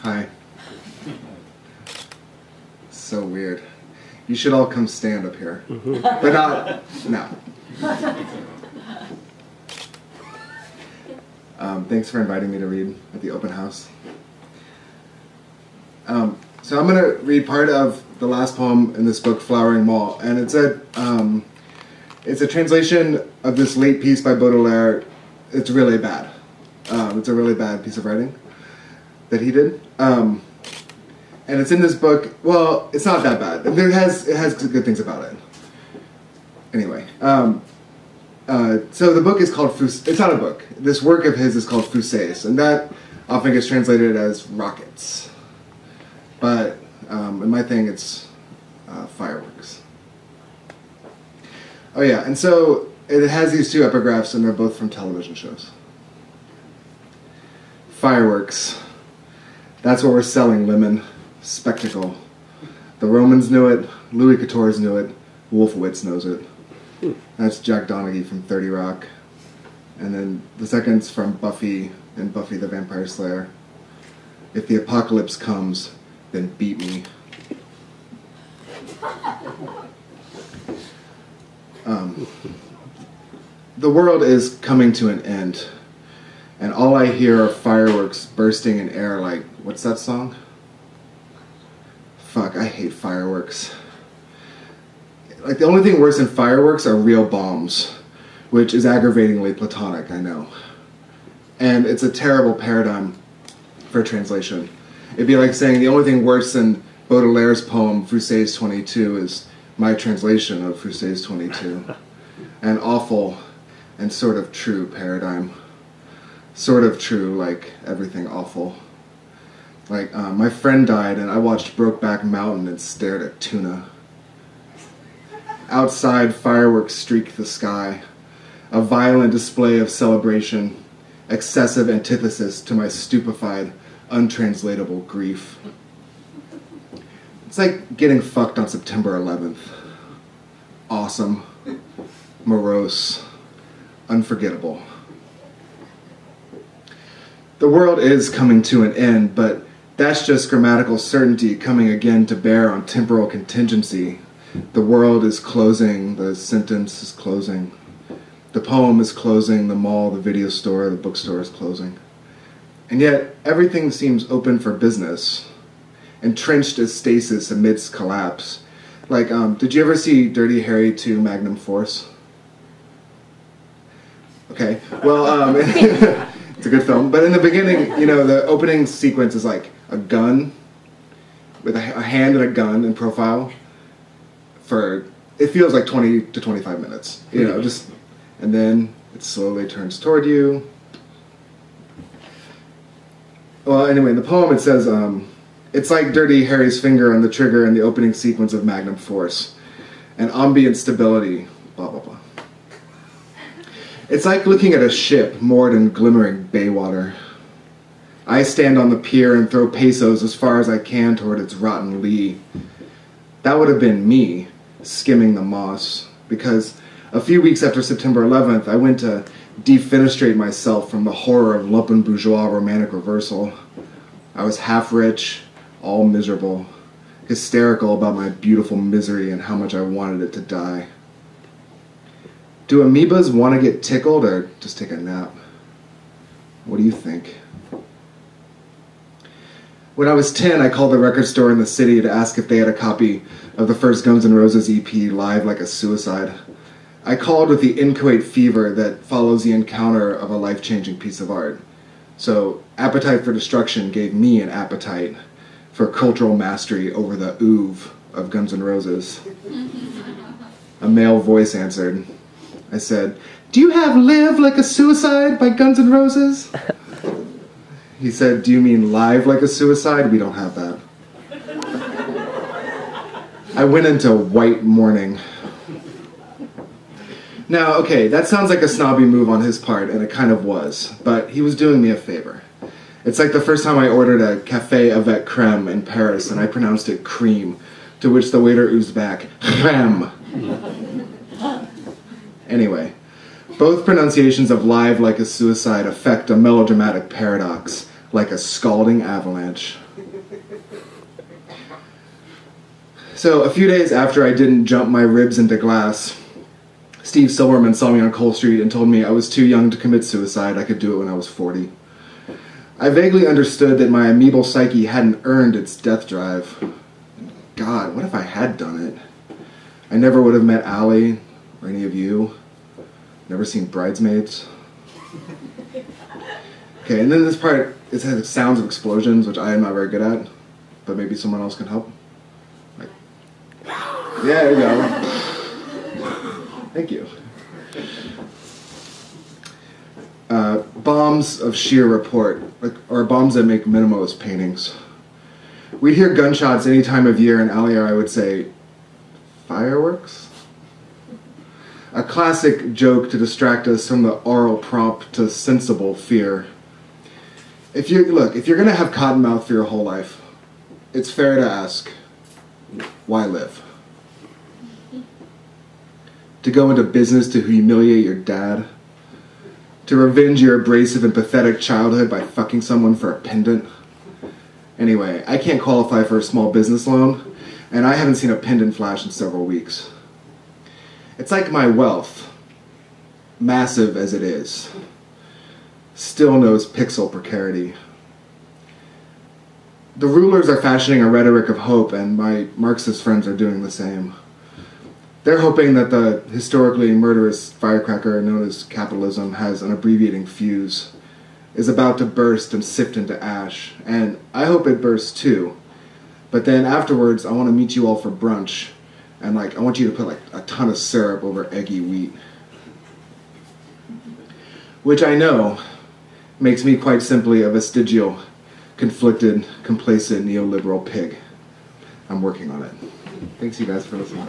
Hi. So weird. You should all come stand up here. But not, no. Thanks for inviting me to read at the open house. So I'm going to read part of the last poem in this book, Flowering Mall, and it's a translation of this late piece by Baudelaire. It's really bad. It's a really bad piece of writing that he did. And it's in this book. Well, it's not that bad. It has good things about it. Anyway, so the book is called It's not a book. This work of his is called Fusées, and that often gets translated as rockets. But in my thing, it's fireworks. Oh yeah, and so it has these two epigraphs, and they're both from television shows. Fireworks. That's what we're selling, Lemon. Spectacle. The Romans knew it, Louis XIV knew it, Wolfowitz knows it. That's Jack Donaghy from 30 Rock. And then the second's from Buffy and Buffy the Vampire Slayer. If the apocalypse comes, then beat me. The world is coming to an end, and all I hear are fireworks bursting in air like, what's that song? Fuck, I hate fireworks. Like, the only thing worse than fireworks are real bombs, which is aggravatingly platonic, I know. And it's a terrible paradigm for translation. It'd be like saying the only thing worse than Baudelaire's poem, Fusées 22, is my translation of Fusées 22. An awful and sort of true paradigm. Sort of true, like everything awful. Like, my friend died and I watched Brokeback Mountain and stared at tuna. Outside, fireworks streak the sky. A violent display of celebration. Excessive antithesis to my stupefied, untranslatable grief. It's like getting fucked on September 11th. Awesome. Morose. Unforgettable. The world is coming to an end, but that's just grammatical certainty coming again to bear on temporal contingency. The world is closing, the sentence is closing. The poem is closing, the mall, the video store, the bookstore is closing. And yet, everything seems open for business, entrenched as stasis amidst collapse. Like, did you ever see Dirty Harry 2 Magnum Force? Okay, well, it's a good film. But in the beginning, you know, the opening sequence is like a gun, with a hand and a gun in profile, for, it feels like 20 to 25 minutes, you know, just, and then it slowly turns toward you. Well, anyway, in the poem it says, it's like Dirty Harry's finger on the trigger in the opening sequence of Magnum Force. And ambient stability, blah, blah, blah. It's like looking at a ship moored in glimmering bay water. I stand on the pier and throw pesos as far as I can toward its rotten lee. That would have been me, skimming the moss, because a few weeks after September 11th, I went to defenestrate myself from the horror of lumpen bourgeois romantic reversal. I was half rich, all miserable, hysterical about my beautiful misery and how much I wanted it to die. Do amoebas want to get tickled or just take a nap? What do you think? When I was 10, I called the record store in the city to ask if they had a copy of the first Guns N' Roses EP, Live Like a Suicide. I called with the inchoate fever that follows the encounter of a life-changing piece of art. So, Appetite for Destruction gave me an appetite for cultural mastery over the oeuvre of Guns N' Roses. A male voice answered. I said, "Do you have Live Like a Suicide by Guns N' Roses?" He said, "Do you mean Live Like a Suicide? We don't have that." I went into white mourning. Now, okay, that sounds like a snobby move on his part, and it kind of was, but he was doing me a favor. It's like the first time I ordered a café avec crème in Paris, and I pronounced it cream, to which the waiter oozed back, crème. Anyway, both pronunciations of Live Like a Suicide affect a melodramatic paradox. like a scalding avalanche. So a few days after I didn't jump my ribs into glass, Steve Silverman saw me on Cole Street and told me I was too young to commit suicide. I could do it when I was 40. I vaguely understood that my amoebal psyche hadn't earned its death drive. God, what if I had done it? I never would have met Allie or any of you. Never seen Bridesmaids. Okay, and then this part, it has sounds of explosions, which I am not very good at, but maybe someone else can help. Like, yeah, there you go. Thank you. Bombs of sheer report, or bombs that make Minimos paintings. We'd hear gunshots any time of year, and Allie or I would say, fireworks? A classic joke to distract us from the oral prompt to sensible fear. If you're going to have cottonmouth for your whole life, it's fair to ask, why live? To go into business to humiliate your dad? To revenge your abrasive and pathetic childhood by fucking someone for a pendant? Anyway, I can't qualify for a small business loan, and I haven't seen a pendant flash in several weeks. It's like my wealth, massive as it is, still knows pixel precarity. The rulers are fashioning a rhetoric of hope, and my Marxist friends are doing the same. They're hoping that the historically murderous firecracker known as capitalism has an abbreviating fuse, is about to burst and sift into ash, and I hope it bursts too. But then afterwards, I want to meet you all for brunch, and I want you to put a ton of syrup over eggy wheat. Which I know makes me quite simply a vestigial, conflicted, complacent neoliberal pig. I'm working on it. Thanks you guys for listening.